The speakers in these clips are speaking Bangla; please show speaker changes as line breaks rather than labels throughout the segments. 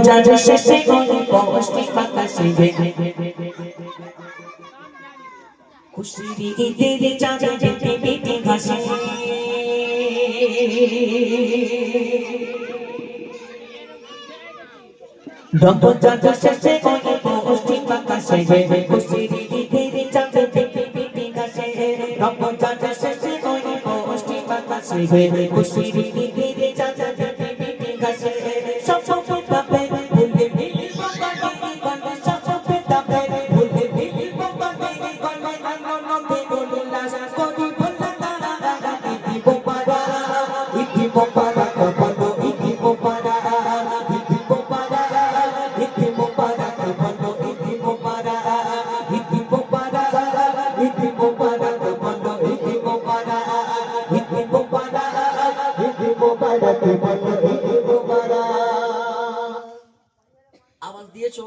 যার শেষে বৃষ্টি বাতাসে খুশির ঈদের চাঁদ দেখে বেটে ঘাসে যার শেষে বৃষ্টি বাতাসে খুশির ঈদের চাঁদ দেখে বেটে ঘাসে যার শেষে বৃষ্টি বাতাসে খুশির ঈদের চাঁদ দেখে বেটে ঘাসে সব আওয়াজ দিয়েছো?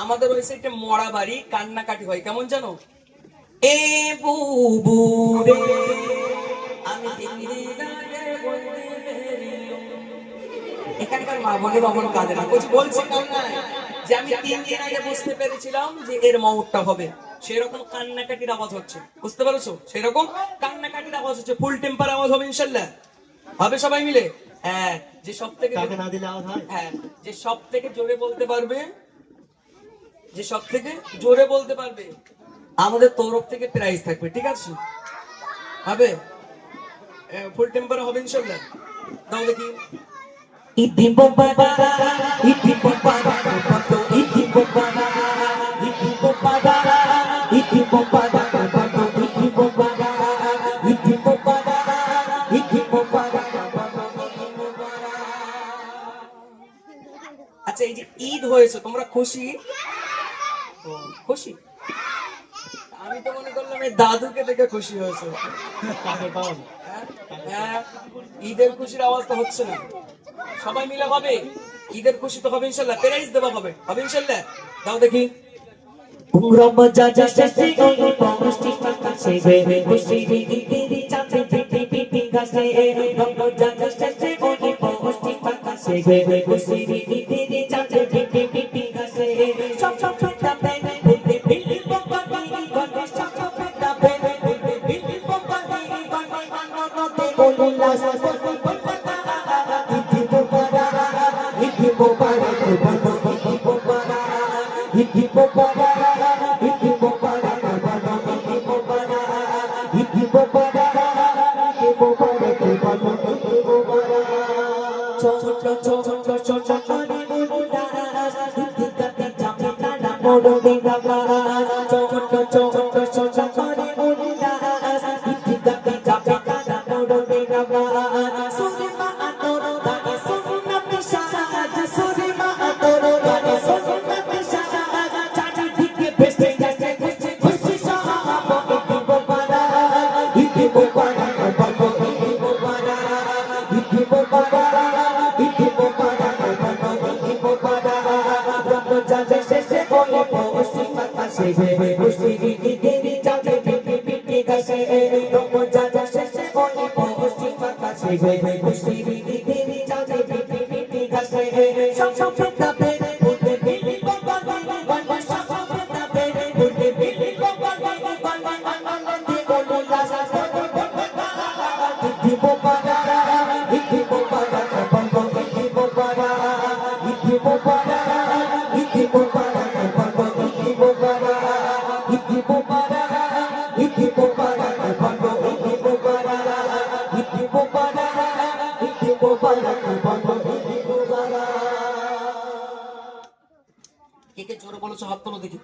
আমাদের ওই সাইডে মরা বাড়ি কান্নাকাটি হয় কেমন জানো? এ বুবু রে আমি এখানকার মা বোনের অমন কাঁদে না, বলছে কান্নায় যে আমি 3 দিন আগে বুঝতে পেরেছিলাম যে এর মউতটা হবে। সেরকম কান্নাকাটির আওয়াজ হচ্ছে, বুঝতে পারছো? সেরকম কান্নাকাটির আওয়াজ হচ্ছে, ফুল টেম্পার আওয়াজ হবে ইনশাআল্লাহ, হবে সবাই মিলে। হ্যাঁ, যে সব থেকে না দিলে আওয়াজ হয়, হ্যাঁ যে সব থেকে জোরে বলতে পারবে, যে সব থেকে জোরে বলতে পারবে আমাদের তরফ থেকে প্রাইজ থাকবে, ঠিক আছে? হবে ফুল টেম্পার হবে ইনশাআল্লাহ। দাও দেখি। ইতি বাবা ইতি বাবা ইতি বাবা ইতি বাবা ইতি বাবা ইতি বাবা ইতি বাবা ইতি বাবা। আচ্ছা, এই যে ঈদ হয়েছে তোমরা খুশি? খুশি? আমি তো মনে করলাম এই দাদুকে দেখে খুশি হয়েছে। হ্যাঁ, ঈদের খুশির আওয়াজ তো হচ্ছে না। সবাই মিলে হবে ঈদের খুশি তো হবে ইনশাআল্লাহ, প্রাইজ দেওয়া হবে, হবে ইনশাআল্লাহ। দাও দেখি। কে কে জোরে বলেছো হাত তোলো দেখি।